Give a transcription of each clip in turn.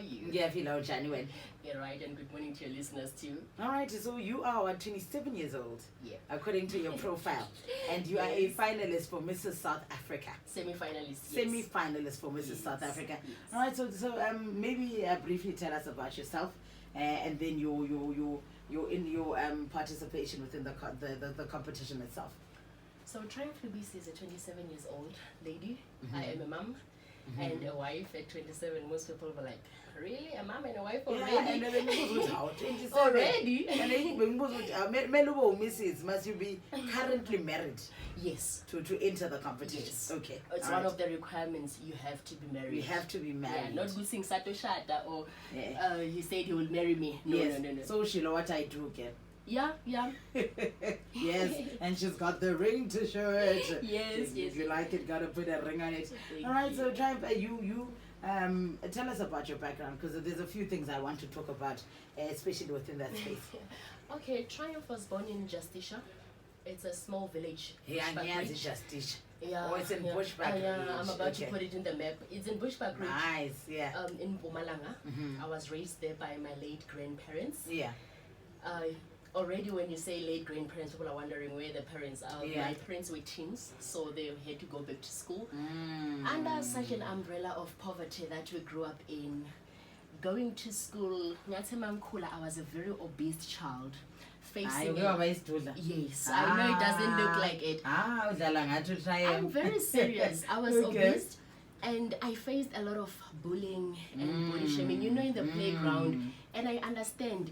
you? Yeah, Philo January. Yeah, right, and good morning to your listeners too. All right, so you are 27 years old, Yeah. according to your profile, and you are a finalist for Mrs. South Africa. Semi-finalist. Yes. Semi-finalist for Mrs. South Africa. Yes. All right, so maybe briefly tell us about yourself, and then your participation within the competition itself. So Triumph Lubisi is a 27 years old lady. I am a mom and a wife at 27. Most people were like, really? A mom and a wife already? Yeah, and then 27. Already? And then Mrs. Must you be currently married? Yes. To enter the competition? Yes. Okay. It's one of the requirements. You have to be married. You have to be married. Yeah, not Gusing Sato Shata or he said he will marry me. No, yes. no. So she know what I do again. Yeah. Yes, and she's got the ring to show it. Yes. If you like it, gotta put a ring on it. All right, so Triumph, you tell us about your background, because there's a few things I want to talk about, especially within that space. Okay, Triumph was born in Justicia. It's a small village. Yeah, it's Justicia. Yeah, it's in Bushbuck. Yeah, I'm about to put it in the map. It's in Bushbuck Ridge. Nice, yeah. In Mpumalanga. I was raised there by my late grandparents. Yeah. Already when you say late grandparents, people are wondering where the parents are. Yeah. My parents were teens, so they had to go back to school. Under such an umbrella of poverty that we grew up in, going to school, I was a very obese child. Facing yes, I know it doesn't look like it. I'm very serious. I was obese, and I faced a lot of bullying and body shaming, in the playground. And I understand,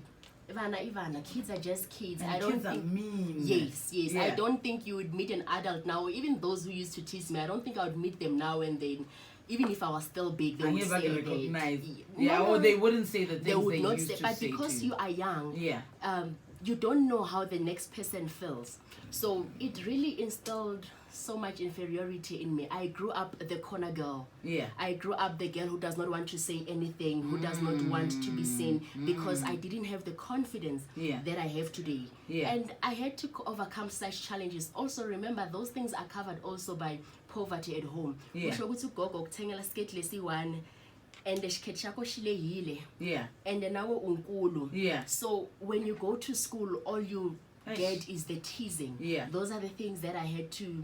Ivana, kids are just kids. And I don't kids think. Are mean. Yes. Yeah. I don't think you would meet an adult now, even those who used to tease me. I don't think I would meet them now and then. Even if I was still big, they would say recognize. Or they wouldn't say the things they would not used say. To but say because you are young, yeah. You don't know how the next person feels. So it really instilled so much inferiority in me. I grew up the corner girl. Yeah. I grew up the girl who does not want to say anything, who does not want to be seen, because I didn't have the confidence that I have today. Yeah. And I had to overcome such challenges. Also remember, those things are covered also by poverty at home. Yeah. And yeah. And now unkulu. Yeah. So when you go to school, all you get is the teasing. Yeah. Those are the things that I had to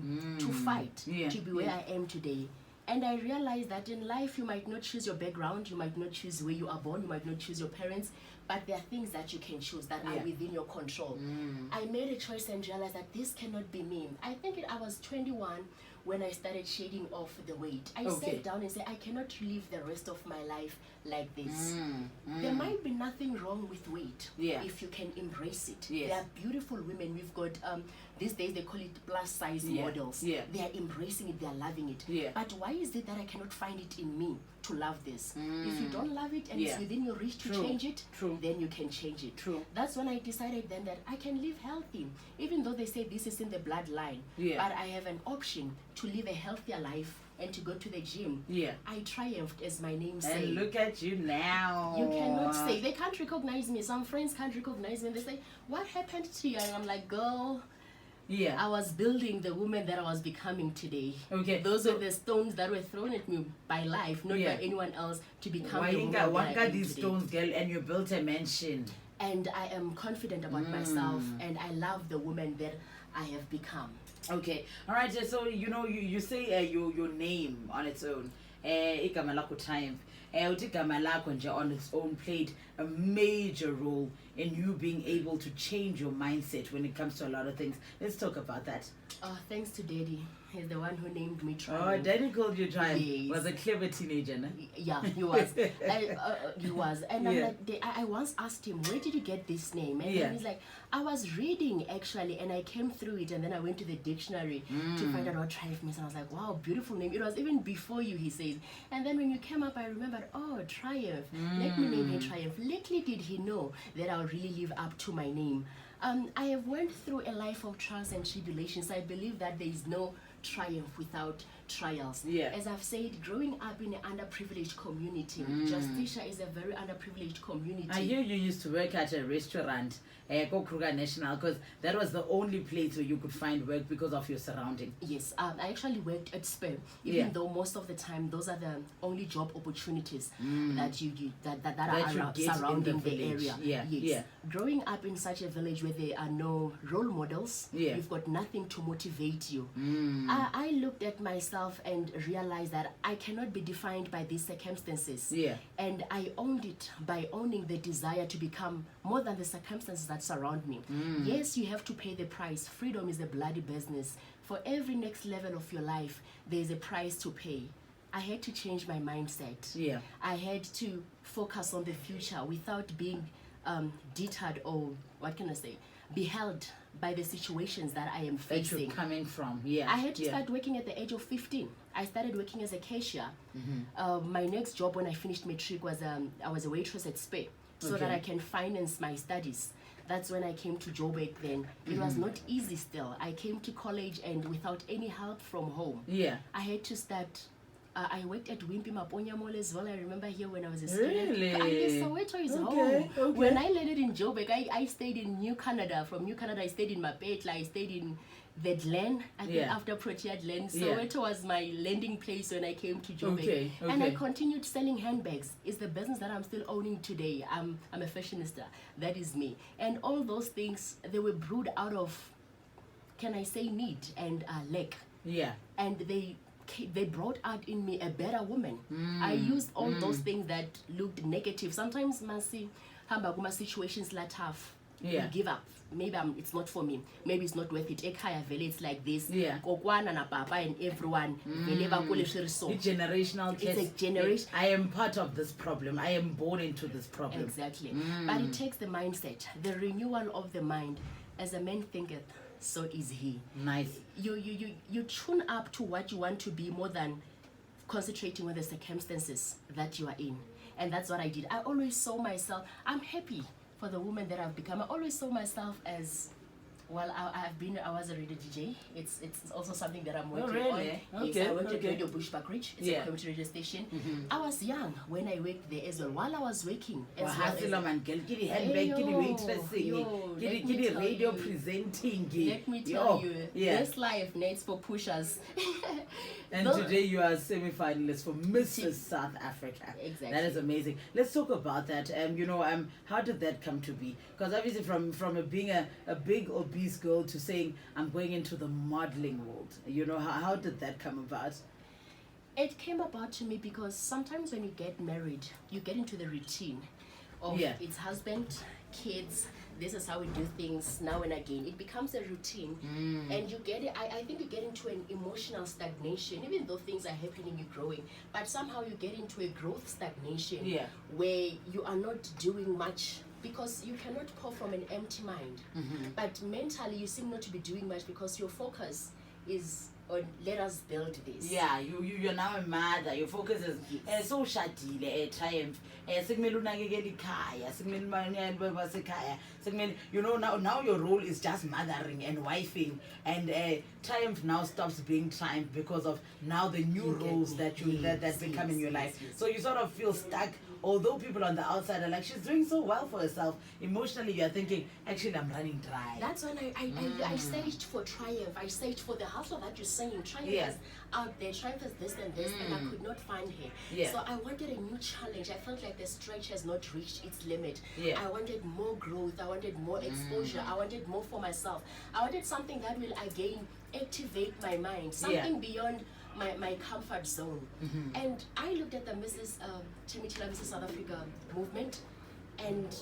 fight to be where I am today. And I realized that in life you might not choose your background, you might not choose where you are born, you might not choose your parents, but there are things that you can choose that are within your control. I made a choice and realized that this cannot be me. I think I was 21 when I started shading off the weight. I sat down and said, I cannot live the rest of my life like this. There might be nothing wrong with weight if you can embrace it. Yes. There are beautiful women. We've got, these days they call it plus size models. Yeah. They are embracing it, they are loving it. Yeah. But why is it that I cannot find it in me to love this? If you don't love it and it's within your reach to change it, then you can change it. That's when I decided then that I can live healthy. Even though they say this is in the bloodline, but I have an option to live a healthier life and to go to the gym. I triumphed, as my name says. And look at you now. You cannot say. They can't recognize me. Some friends can't recognize me. They say, what happened to you? And I'm like, girl, I was building the woman that I was becoming today. Okay. Those are the stones that were thrown at me by life, not by anyone else, to become the woman that I am these today. Stones, girl, and you built a mansion. And I am confident about myself, and I love the woman that I have become. Okay, all right. So you say your name on its own, igama lakho Triumph. Igama lakho nje on its own played a major role in you being able to change your mindset when it comes to a lot of things. Let's talk about that. Thanks to Daddy. He's the one who named me Triumph. Oh, Daddy called you Triumph. Yes. Was a clever teenager, no? Yeah, he was. He was. And I'm like, I once asked him, where did you get this name? And then he's like, I was reading actually, and I came through it, and then I went to the dictionary to find out what Triumph means. And I was like, wow, beautiful name. It was even before you, he says. And then when you came up, I remembered, oh, Triumph. Let me name him Triumph. Little did he know that I'll really live up to my name. I have went through a life of trials and tribulations. I believe that there is no triumph without trials. Yeah. As I've said, growing up in an underprivileged community, Justicia is a very underprivileged community. I hear you used to work at a restaurant, Go Kruger National, because that was the only place where you could find work because of your surrounding. Yes, I actually worked at Spur, even though most of the time those are the only job opportunities that that are surrounding the area. Yeah. Yes. Yeah. Growing up in such a village where there are no role models, you've got nothing to motivate you. I looked at myself and realized that I cannot be defined by these circumstances. Yeah. And I owned it by owning the desire to become more than the circumstances that surround me. Yes, you have to pay the price. Freedom is a bloody business. For every next level of your life, there's a price to pay. I had to change my mindset. Yeah. I had to focus on the future without being deterred or, what can I say, beheld by the situations that I am That facing. you're coming from. Yeah. I had to start working at the age of 15. I started working as a cashier. My next job when I finished matric was I was a waitress at Spur, so that I can finance my studies. That's when I came to Joburg then. It was not easy still. I came to college and without any help from home. Yeah. I had to start. I worked at Wimpy Maponya Mall as well. I remember here when I was a student. Really? Soweto is home. Okay. When I landed in Joburg, I stayed in New Canada. From New Canada, I stayed in Mapetla. I stayed in the Glen, I think after Protea Glen. Soweto was my landing place when I came to Joburg. And I continued selling handbags. It's the business that I'm still owning today. I'm a fashionista. That is me. And all those things, they were brewed out of, can I say, need and lack. Yeah. And they brought out in me a better woman. I used all those things that looked negative. Sometimes masi hamba kuma situations la tough. You give up. Maybe it's not for me. Maybe it's not worth it. Ekhaya vele it's like this. Kokwana na papa and everyone. It's generational. It's a generation. I am part of this problem. I am born into this problem. Exactly. But it takes the mindset, the renewal of the mind. As a man thinketh, so is he. Nice. You tune up to what you want to be more than concentrating on the circumstances that you are in. And that's what I did. I always saw myself, I'm happy for the woman that I've become. I always saw myself as, well, I was a radio DJ. It's also something that I'm working on. Okay. Yes, I worked at Radio Bushbuck Ridge. It's a community radio station. I was young when I worked there as well. While I was working as radio presenting. Let me tell you, this life needs for pushers. And today you are semi-finalist for Mrs. South Africa. Exactly. That is amazing. Let's talk about that. How did that come to be? Because obviously from being a big obese girl to saying I'm going into the modeling world. How did that come about? It came about to me because sometimes when you get married, you get into the routine of it's husband, kids. This is how we do things now and again. It becomes a routine, and you get it. I think you get into an emotional stagnation, even though things are happening, you're growing. But somehow you get into a growth stagnation, where you are not doing much because you cannot pour from an empty mind. But mentally, you seem not to be doing much because your focus is on let us build this. Yeah, you're now a mother. Your focus is so shadile triumph. Now your role is just mothering and wifing, and triumph now stops being triumph because of now the new roles that become in your life. So you sort of feel stuck. Although people on the outside are like, she's doing so well for herself, emotionally you're thinking, actually I'm running dry. That's when I searched for triumph. I searched for the hustle that you're saying. Triumph is out there. Triumph is this and this, and I could not find her. So I wanted a new challenge. I felt like the stretch has not reached its limit. I wanted more growth. I wanted more exposure. I wanted more for myself. I wanted something that will again activate my mind. Something beyond my comfort zone. And I looked at the Mrs. South Africa movement, and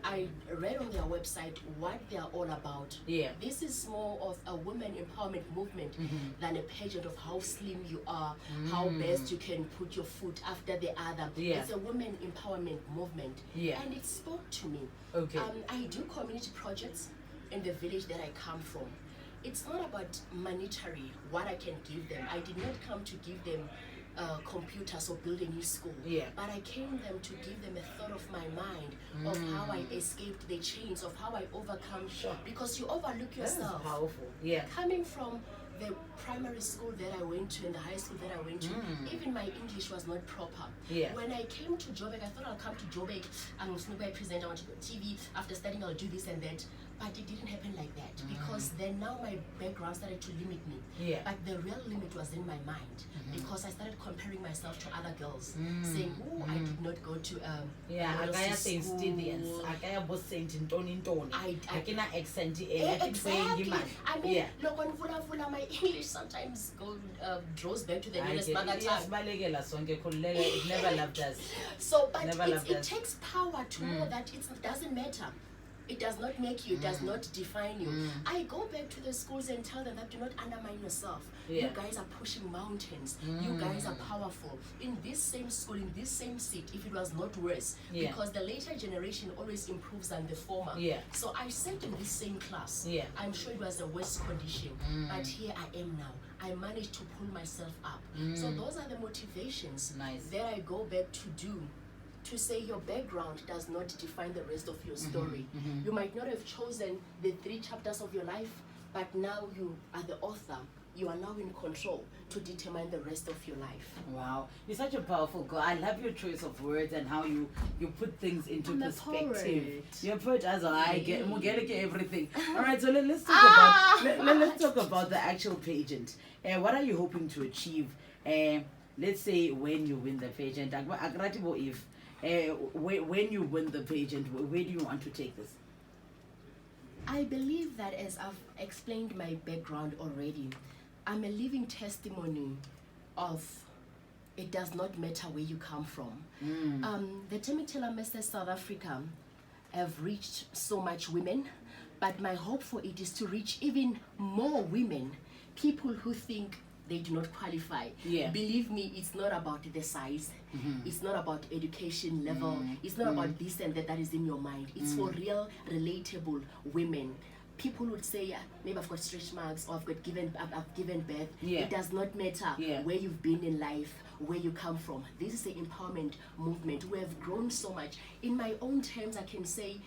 I read on their website what they are all about. This is more of a women empowerment movement than a pageant of how slim you are, how best you can put your foot after the other. It's a women empowerment movement. And it spoke to me. I do community projects in the village that I come from. It's not about monetary, what I can give them. I did not come to give them computers or build a new school. But I came them to give them a thought of my mind, of how I escaped the chains, of how I overcome. Because you overlook yourself. That is powerful. Coming from the primary school that I went to and the high school that I went to, even my English was not proper. Yeah. When I came to Joburg, I thought I'll come to Joburg, I'm going to be a presenter, I want to go on TV, after studying I'll do this and that. But it didn't happen like that, because then now my background started to limit me. Yeah. But the real limit was in my mind, because I started comparing myself to other girls, saying, oh, I did not go to akaya Saint school. Stephen's, akaya bo Saint Ntoni, akina accent Exactly. I mean, look, on Vula, my English sometimes draws back to the nearest mother tongue. It never loved us. So, but it takes power to know that it doesn't matter. It does not make you, it does not define you. I go back to the schools and tell them that do not undermine yourself. Yeah. You guys are pushing mountains. You guys are powerful. In this same school, in this same seat, if it was not worse, because the later generation always improves than the former. Yeah. So I sat in this same class. Yeah. I'm sure it was a worse condition, but here I am now. I managed to pull myself up. So those are the motivations that I go back to do. To say your background does not define the rest of your story. You might not have chosen the 3 chapters of your life, but now you are the author. You are now in control to determine the rest of your life. Wow, you're such a powerful girl. I love your choice of words and how you put things into perspective. You're a poet as well. I get everything. All right, so let's talk about let's talk about the actual pageant. What are you hoping to achieve? Let's say when you win the pageant. If when you win the pageant, where do you want to take this? I believe that, as I've explained my background already, I'm a living testimony of it does not matter where you come from. The Temitela Masters South Africa have reached so much women, but my hope for it is to reach even more women, people who think they do not qualify. Believe me, it's not about the size. It's not about education level. It's not about this and that is in your mind. It's for real, relatable women. People would say, maybe I've got stretch marks, or I've given birth. It does not matter where you've been in life, where you come from. This is the empowerment movement. We have grown so much. In my own terms, I can say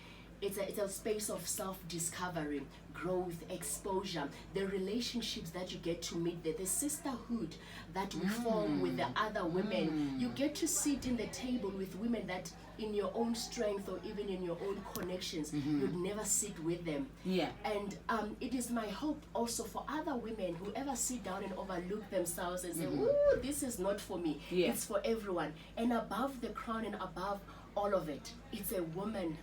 it's a space of self-discovery, growth, exposure, the relationships that you get to meet, the sisterhood that we form with the other women. You get to sit in the table with women that in your own strength or even in your own connections, you'd never sit with them. And it is my hope also for other women who ever sit down and overlook themselves and say, ooh, this is not for me. It's for everyone. And above the crown and above all of it, it's a woman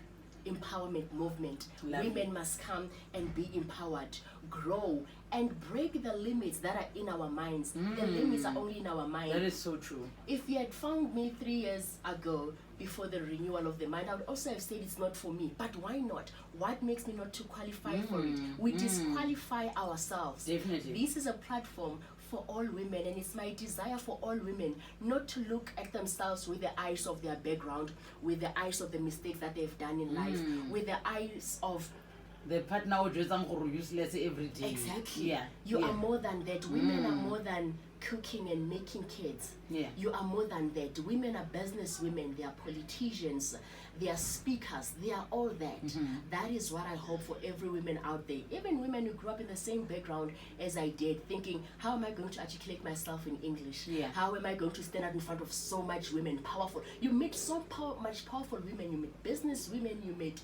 empowerment movement. Women must come and be empowered, grow, and break the limits that are in our minds. The limits are only in our mind. That is so true. If you had found me 3 years ago before the renewal of the mind, I would also have said it's not for me. But why not? What makes me not to qualify for it? We disqualify ourselves. Definitely. This is a platform for all women, and it's my desire for all women not to look at themselves with the eyes of their background, with the eyes of the mistakes that they've done in life, with the eyes of the partner would just useless every day. Exactly. You are more than that. Women are more than cooking and making kids. You are more than that. Women are business women, they are politicians, they are speakers, they are all that. That is what I hope for every woman out there. Even women who grew up in the same background as I did, thinking, how am I going to articulate myself in English? How am I going to stand up in front of so much women, powerful? You meet so much powerful women, you meet business women, you meet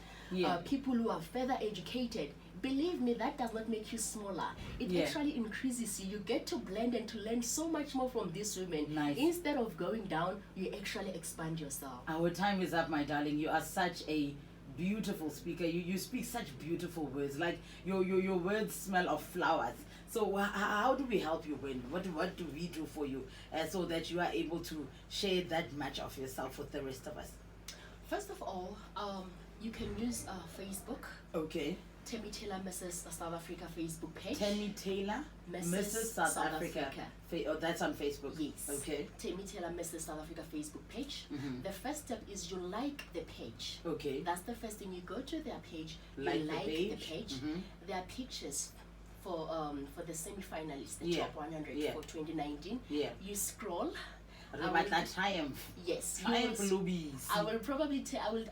people who are further educated. Believe me, that does not make you smaller. It actually increases you. You get to blend and to learn so much more from these women. Instead of going down, you actually expand yourself. Our time is up, my darling. You are such a beautiful speaker. You speak such beautiful words. Like your words smell of flowers. So how do we help you win? What do we do for you so that you are able to share that much of yourself with the rest of us? First of all, you can use Facebook. Okay. Temi Taylor Mrs. South Africa Facebook page. Temi Taylor Mrs. South Africa. That's on Facebook. Yes. Okay. Temi Taylor Mrs. South Africa Facebook page. The first step is you like the page. Okay. That's the first thing. You go to their page. Like you like the page. There are pictures for the semi-finalists, the top 100 for 2019. You scroll. About that triumph. Yes. Triumph Lubisi. I will probably I will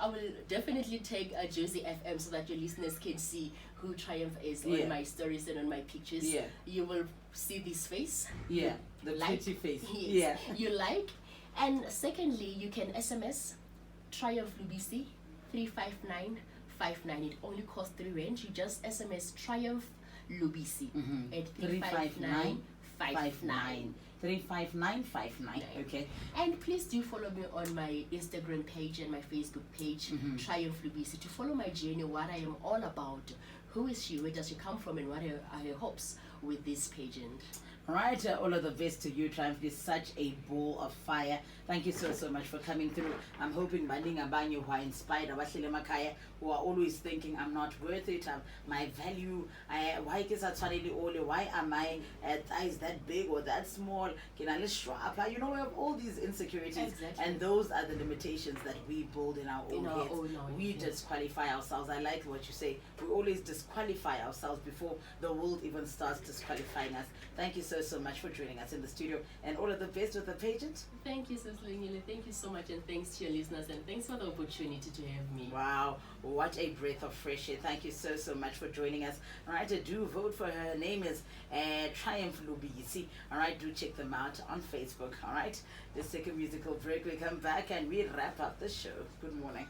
definitely take a Jozi FM so that your listeners can see who Triumph is on my stories and on my pictures. Yeah. You will see this face. Yeah. The pretty face. Yes. Yeah. You like. And secondly, you can SMS Triumph Lubisi 35959. It only costs 3 rand. You just SMS Triumph Lubisi at 35959. 35959. Okay. And please do follow me on my Instagram page and my Facebook page, Triumph Lubisi, to follow my journey, what I am all about. Who is she? Where does she come from? And what are her hopes with this pageant? All right, all of the best to you, Triumph. You're such a ball of fire. Thank you so much for coming through. I'm hoping Banding Abanyo who are inspired, Abashile Makaya, who are always thinking I'm not worth it, my value, why am I thighs that big or that small? Can I lift up? You know, we have all these insecurities, exactly. And those are the limitations that we build in our own heads. We disqualify ourselves. I like what you say. We always disqualify ourselves before the world even starts disqualifying us. Thank you so much for joining us in the studio, and all of the best with the pageant. Thank you, Sis Lingile. Thank you so much, and thanks to your listeners, and thanks for the opportunity to have me. Wow, what a breath of fresh air. Thank you so much for joining us. All right, do vote for her. Her name is Triumph Lubisi. All right, do check them out on Facebook. All right, let's take a musical break. We come back and we wrap up the show. Good morning.